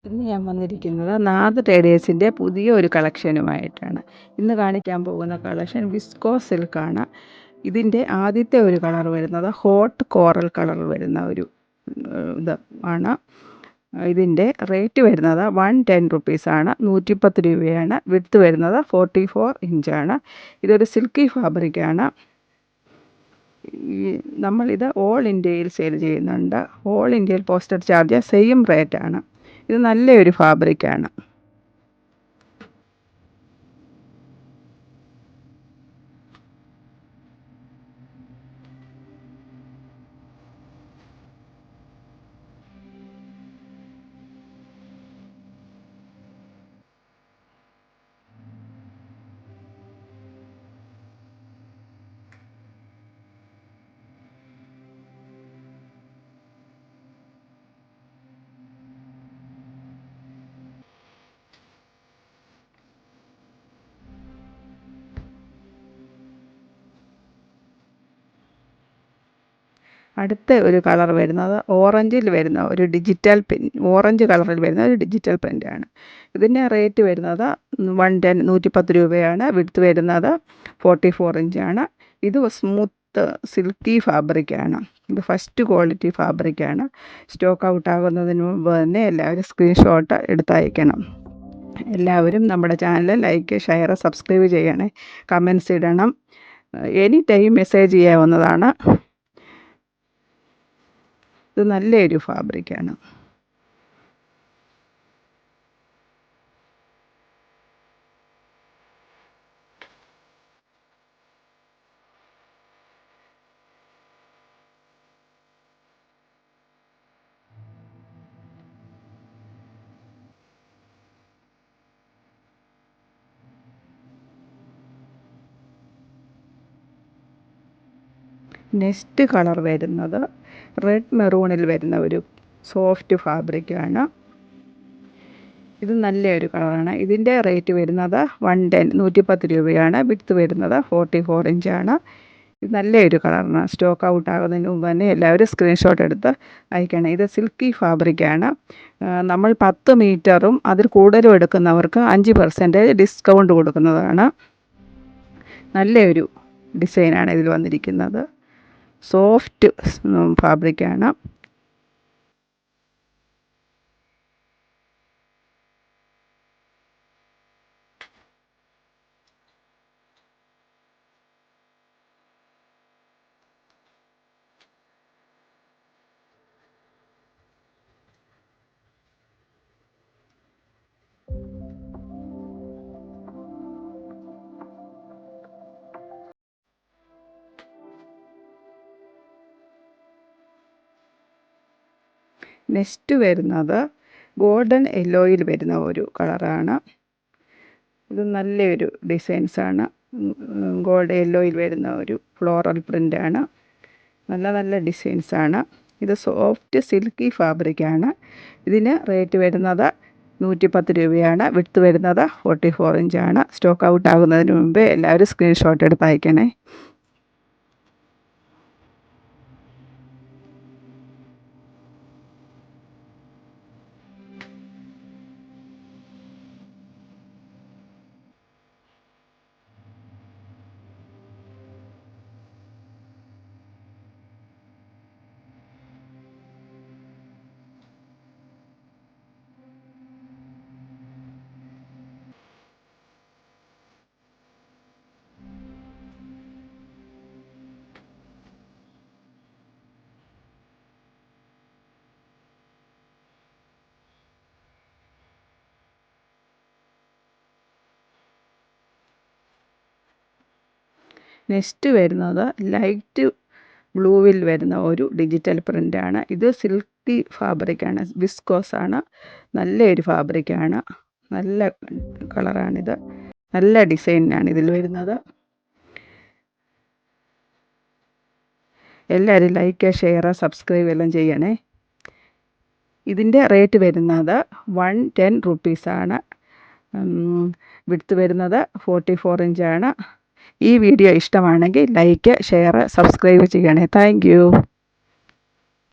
ഇന്ന് ഞാൻ വന്നിരിക്കുന്നത് നാദ് ട്രേഡേഴ്സിൻ്റെ പുതിയ ഒരു കളക്ഷനുമായിട്ടാണ്. ഇന്ന് കാണിക്കാൻ പോകുന്ന കളക്ഷൻ വിസ്കോസ് സിൽക്കാണ്. ഇതിൻ്റെ ആദ്യത്തെ ഒരു കളർ വരുന്നത് ഹോട്ട് കോറൽ കളർ വരുന്ന ഒരു ഇത് ആണ്. ഇതിൻ്റെ റേറ്റ് വരുന്നത് 110 റുപ്പീസാണ്. 110 രൂപയാണ്. വിഡ്ത്ത് വരുന്നത് 44 ഇഞ്ചാണ്. ഇതൊരു സിൽക്കി ഫാബ്രിക്കാണ്. നമ്മളിത് ഓൾ ഇന്ത്യയിൽ സെയിൽ ചെയ്യുന്നുണ്ട്. ഓൾ ഇന്ത്യയിൽ പോസ്റ്റൽ ചാർജ് സെയിം റേറ്റാണ്. ഇത് നല്ലൊരു ഫാബ്രിക്കാണ്. അടുത്ത ഒരു കളർ വരുന്നത് ഓറഞ്ചിൽ വരുന്ന ഒരു ഡിജിറ്റൽ ഓറഞ്ച് കളറിൽ വരുന്ന ഒരു ഡിജിറ്റൽ പ്രിൻ്റാണ്. ഇതിൻ്റെ റേറ്റ് വരുന്നത് 110 രൂപയാണ്. വിഡ്ത്ത് വരുന്നത് 44 ഇഞ്ചാണ്. ഇത് സ്മൂത്ത് സിൽക്കി ഫാബ്രിക്കാണ്. ഇത് ഫസ്റ്റ് ക്വാളിറ്റി ഫാബ്രിക്കാണ്. സ്റ്റോക്ക് ഔട്ട് ആകുന്നതിന് മുമ്പ് തന്നെ എല്ലാവരും സ്ക്രീൻഷോട്ട് എടുത്തയക്കണം. എല്ലാവരും നമ്മുടെ ചാനൽ ലൈക്ക്, ഷെയർ, സബ്സ്ക്രൈബ് ചെയ്യണേ. കമൻസ് ഇടണം. എനി ടൈം മെസ്സേജ് ചെയ്യാവുന്നതാണ്. ഇത് നല്ലൊരു ഫാബ്രിക്കാണ്. നെക്സ്റ്റ് കളർ വരുന്നത് റെഡ് മെറൂണിൽ വരുന്ന ഒരു സോഫ്റ്റ് ഫാബ്രിക്കാണ്. ഇത് നല്ലൊരു കളറാണ്. ഇതിൻ്റെ റേറ്റ് വരുന്നത് 110 രൂപയാണ്. വിഡ്ത്ത് വരുന്നത് 44 ഇഞ്ചാണ്. ഇത് നല്ലൊരു കളറാണ്. സ്റ്റോക്ക് ഔട്ട് ആകുന്നതിന് മുമ്പ് തന്നെ എല്ലാവരും സ്ക്രീൻഷോട്ട് എടുത്ത് അയക്കണം. ഇത് സിൽക്കി ഫാബ്രിക്കാണ്. നമ്മൾ 10 മീറ്ററും അതിൽ കൂടുതലും എടുക്കുന്നവർക്ക് 5% ഡിസ്കൗണ്ട് കൊടുക്കുന്നതാണ്. നല്ലൊരു ഡിസൈനാണ് ഇതിൽ വന്നിരിക്കുന്നത്. സോഫ്റ്റ് ഫാബ്രിക്കാണ്. നെക്സ്റ്റ് വരുന്നത് ഗോൾഡൻ യെല്ലോയിൽ വരുന്ന ഒരു കളറാണ്. ഇത് നല്ലൊരു ഡിസൈൻസാണ്. ഗോൾഡ് യെല്ലോയിൽ വരുന്ന ഒരു ഫ്ലോറൽ പ്രിൻ്റാണ്. നല്ല നല്ല ഡിസൈൻസാണ്. ഇത് സോഫ്റ്റ് സിൽക്കി ഫാബ്രിക്കാണ്. ഇതിന് റേറ്റ് വരുന്നത് 110 രൂപയാണ്. വിഡ്ത്ത് വരുന്നത് 44 ഇഞ്ചാണ്. സ്റ്റോക്ക് ഔട്ട് ആകുന്നതിന് മുമ്പേ എല്ലാവരും സ്ക്രീൻഷോട്ട് എടുത്ത് അയക്കണേ. നെക്സ്റ്റ് വരുന്നത് ലൈറ്റ് ബ്ലൂവിൽ വരുന്ന ഒരു ഡിജിറ്റൽ പ്രിൻ്റാണ്. ഇത് സിൽക്കി ഫാബ്രിക്കാണ്. വിസ്കോസാണ്. നല്ലൊരു ഫാബ്രിക്കാണ്. നല്ല കളറാണിത്. നല്ല ഡിസൈനാണ് ഇതിൽ വരുന്നത്. എല്ലാവരും ലൈക്ക്, ഷെയർ, സബ്സ്ക്രൈബ് എല്ലാം ചെയ്യണേ. ഇതിൻ്റെ റേറ്റ് വരുന്നത് 110 റുപ്പീസാണ്. വിഡ്ത്ത് വരുന്നത് 44 ഇഞ്ചാണ്. ഈ വീഡിയോ ഇഷ്ടമാണെങ്കിൽ ലൈക്ക്, ഷെയർ, സബ്സ്ക്രൈബ് ചെയ്യണേ. Thank you.